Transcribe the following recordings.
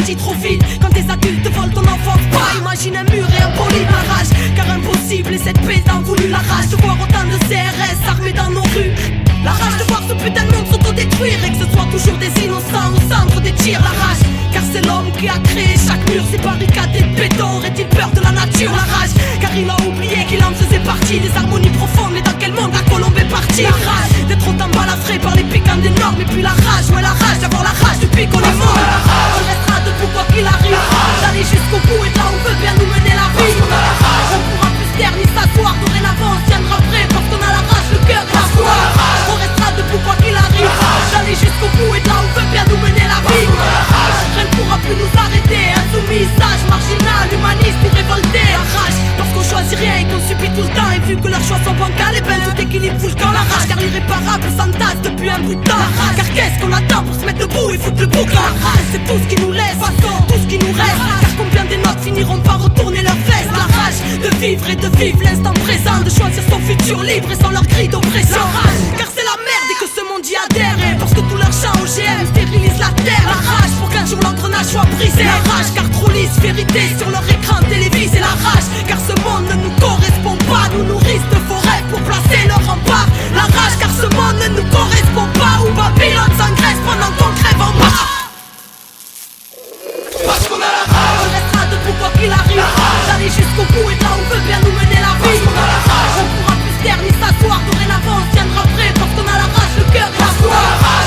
grandit trop vite. Quand des adultes volent ton enfance, pas imagine un mur et un poli de la rage. Car impossible et cette paix t'en voulu la rage de voir autant de CRS armés dans nos rues. La rage de voir ce putain de monde s'autodétruire et que ce soit toujours des innocents au centre des tirs. La rage, car c'est l'homme qui a créé chaque mur, ces barricades et de béton. Aurait-il peur de la nature? La rage, car il a oublié qu'il en faisait partie des harmonies profondes. Mais dans quel monde la colombe est partie? La rage d'être autant balafré par les piquants des normes. Et puis la rage, ouais la rage d'avoir la rage depuis qu'on est mort. On restera debout quoi qu'il arrive, d'aller jusqu'au bout et de là on veut bien nous mener la vie. On pourra plus se taire ni s'asseoir, dorénavant on se tiendra prêt parce qu'on a la rage, le cœur et la foi. On restera debout quoi qu'il arrive, d'aller jusqu'au bout et de là on veut bien nous mener la vie. Rien ne pourra plus nous arrêter, insoumis, sage, marginal, humaniste ou révolté. La rage, parce qu'on choisit rien et qu'on subit tout le temps. Et vu que leurs choix sont bancals, et ben tout équilibre fout dans la rage. Car l'irréparable s'entasse depuis un bout de temps. Car qu'est-ce qu'on attend pour se mettre debout et foutre le bouc? La rage, c'est tout ce qui nous laisse, tout ce qui nous reste. Car combien des nôtres finiront par retourner leurs fesses? La rage de vivre et de vivre l'instant présent, de choisir son futur libre et sans leur cri d'oppression. Car c'est la merde et que ce monde y adhère. Et parce que tous leurs chants OGM stérilisent la terre. La rage pour qu'un jour l'engrenage soit brisé. La rage car trop lisse vérité sur leur écran télévisé. La rage car ce monde ne nous correspond pas. Nous nourrissent de forêts pour placer leur rempart. La rage car ce monde ne nous correspond pas. Où Babylone s'engraisse pendant qu'on crève en bas. Parce qu'on a la rage, on restera debout quoi qu'il arrive, d'aller jusqu'au bout et de là on veut bien nous mener la vie. On pourra plus se taire ni s'asseoir, dorénavant on se tiendra prêt parce qu'on a la rage, le cœur et la foi.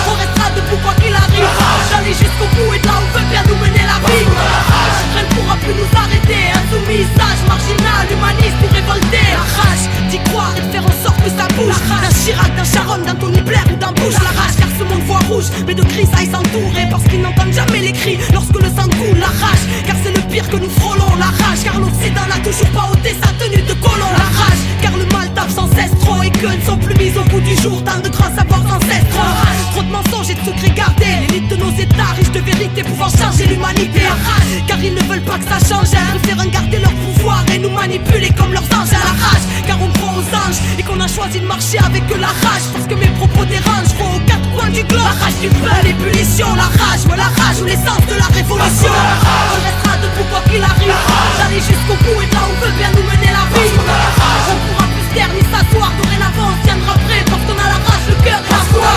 On restera debout quoi qu'il arrive, d'aller jusqu'au bout et de là on veut bien nous mener la vie. Rien ne pourra plus nous arrêter, insoumis, sage, marginal, humaniste ou révolté. La rage d'y croire et de faire en sorte que ça bouge. D'un Chirac, d'un Sharon, d'un Tony Blair ou d'un Bush. La rage car ce monde voit rouge, mais de grisailles s'entourer parce qu'ils n'entendent jamais les cris lorsque le sang coule. La rage, car c'est le pire que nous frôlons. La rage, car l'Occident n'a toujours pas ôté sa tenue de colon. La rage, car le mal tape sans cesse trop et que ne sont plus mis au bout du jour tant de grands savoirs ancestraux. Trop de mensonges et de secrets gardés, l'élite de nos états riches de vérité pouvant changer l'humanité. La rage, car ils ne veulent pas que ça change. Ils préfèrent garder leur pouvoir et nous manipuler comme leurs anges. À la rage, car on croit aux anges et qu'on a choisi de marcher avec eux. La rage, parce que mes propos dérangent, vont aux quatre coins du globe. La rage du peuple, l'ébullition, la rage, ouais la rage ou l'essence de la révolution. On restera debout quoi qu'il arrive, d'aller jusqu'au bout et de là on veut bien nous mener la vie. On pourra plus se taire ni s'asseoir, dorénavant on se tiendra prêt parce qu'on a la rage, le cœur et la foi.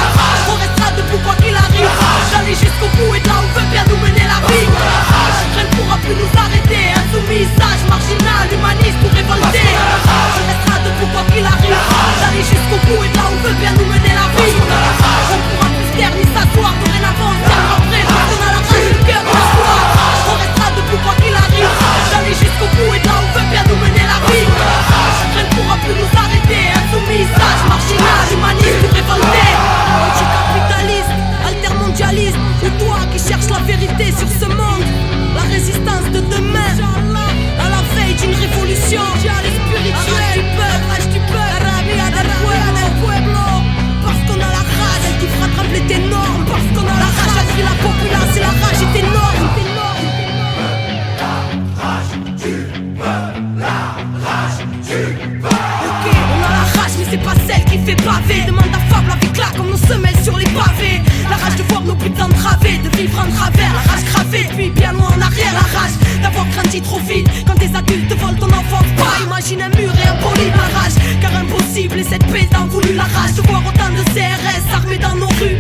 On restera debout quoi qu'il arrive, d'aller jusqu'au bout et de là on veut bien nous mener la vie. Rien ne pourra plus nous arrêter, insoumis, sage, marginal, humaniste ou révolté. On restera debout quoi qu'il arrive, d'aller jusqu'au bout et de là on veut bien nous mener la vie. On pourra plus se taire ni s'asseoir, dorénavant on se tiendra prêt parce qu'on a la rage, le cœur et la foi. On restera debout quoi qu'il arrive, d'aller jusqu'au bout et de là on veut bien nous mener la vie. Rien ne pourra plus nous arrêter, insoumis, sage, marginal, humaniste ou révolté. Anticapitaliste, altermondialiste, ou toi qui cherches la vérité sur ce monde. La résistance de demain, à la veille d'une révolution. Rage du peuple, la rabia del pueblo. Parce qu'on a la rage qui fera trembler tes normes. Parce qu'on a la rage a pris la populace et la rage est énorme. Ok, on a la rage mais c'est pas celle qui fait baver. Demande à Fable avec là comme nos semelles sur les pavés. La rage de voir nos buts entravés, de vivre en travers. La rage gravée depuis bien loin en arrière. La rage d'avoir grandi trop vite quand des adultes volent ton enfance. Pas imagine un mur et un poli de la rage. Car impossible et cette paix t'en voulu. La rage de voir autant de CRS armés dans nos rues.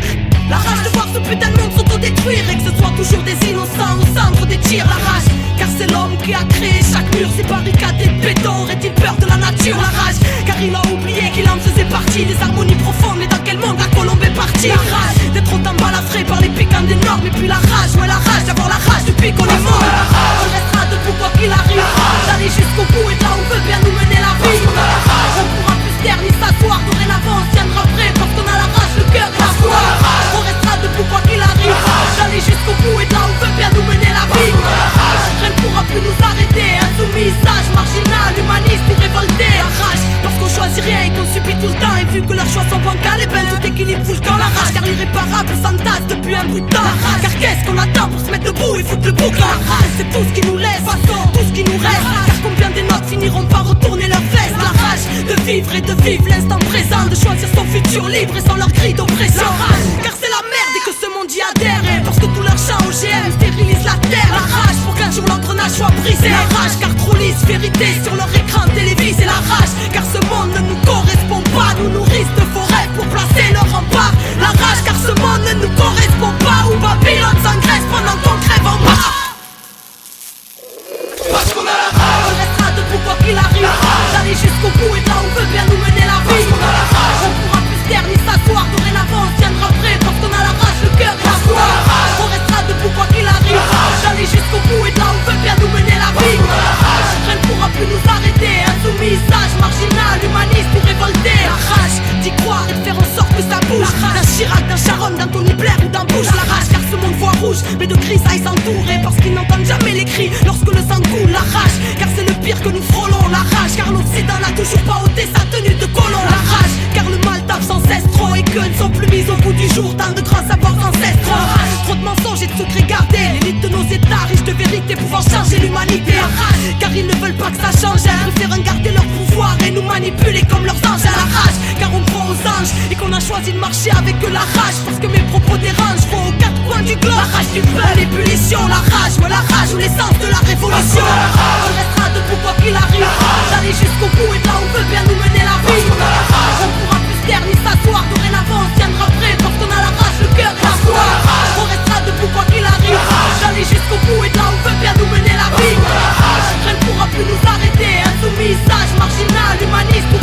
La rage de voir ce putain de monde s'autodétruire et que ce soit toujours des innocents au centre des tirs. La rage, car c'est l'homme qui a créé chaque mur, ces barricades et de béton. Aurait-il peur de la nature? La rage, car il a oublié qu'il en faisait partie des harmonies profondes. Mais dans quel monde la colombe est partie? La rage d'être autant balafré par les piquants des normes. Et puis la rage, ouais la rage d'avoir la rage depuis qu'on est mort. On restera debout quoi qu'il arrive, d'aller jusqu'au bout et de là on veut bien nous mener la vie. On pourra plus se taire ni s'asseoir, dorénavant on se tiendra prêt parce qu'on a la rage, le cœur et la foi. On restera debout quoi qu'il arrive, d'aller jusqu'au bout et de là on veut bien nous mener la vie. Rien ne pourra plus nous arrêter, insoumis, sage, marginal, humaniste ou révolté. La rage, parce qu'on choisit rien et qu'on subit tout le temps. Et vu que leurs choix sont bancals, et ben tout équilibre fout dans la rage. Car l'irréparable s'entasse depuis un bout de temps. Car qu'est-ce qu'on attend pour se mettre debout et foutre le bouc? La rage, c'est tout ce qui nous laisse, tout ce qui nous reste. Car combien des nôtres finiront par retourner leurs fesses? La rage de vivre et de vivre l'instant présent, de choisir son futur libre et sans leur cri d'oppression. Car c'est la merde et que ce monde y adhère. Et parce que tous leurs chants OGM stérilisent la terre. La douce vérité sur leur écran télévisé la rage. Car ce monde ne nous correspond pas, nous nourrissent de forêts pour placer leur rempart. La rage car ce monde ne nous correspond pas, où Babylone s'engraisse pendant qu'on crève en marche. Parce qu'on a la rage, on restera debout quoi qu'il arrive. D'aller jusqu'au bout et de là où veut bien nous mener la vie. Parce qu'on a la rage, on pourra plus se taire ni s'asseoir. Dorénavant on se tiendra prêt parce qu'on a la rage, le cœur et la foi. On restera debout quoi qu'il arrive. D'aller jusqu'au bout et de là où veut bien nous mener la vie. Rien ne pourra plus nous arrêter. Insoumis, sage, marginal, humaniste ou révolté. La rage d'y croire et de faire en sorte que ça bouge. D'un Chirac, d'un Sharon, d'un Tony Blair ou d'un Bush. La rage car ce monde voit rouge, mais de grisailles s'entourer parce qu'ils n'entendent jamais les cris lorsque le sang coule. La rage car c'est le pire que nous frôlons. La rage car l'Occident n'a toujours pas ôté sa tenue de colon. La rage car le mal tape sans cesse trop et que ne sont plus mis au bout du jour tant de grands savoirs ancestraux. Trop de mensonges et de secrets gardés, l'élite de nos états riches de vérité pouvant changer l'humanité. La rage car ils ne veulent pas que ça change. Ils préfèrent garder leur pouvoir et nous manipuler comme leurs anges. À la rage car on croit aux anges et qu'on a choisi de marcher avec la rage parce que mes propos dérangent. Faut aux quatre coins du globe. La rage du peuple, l'ébullition, la rage, ouais, la rage ou l'essence de la révolution. On restera debout quoi qu'il arrive. D'aller jusqu'au bout et de là où veut bien nous mener la vie. On pourra plus se taire ni s'asseoir. Dorénavant on se tiendra prêt parce qu'on a la rage, le cœur et la foi. On restera debout quoi qu'il arrive. D'aller jusqu'au bout et de là où veut bien nous mener la vie. Rien ne pourra plus nous arrêter. Insoumis, sage, marginal, humaniste ou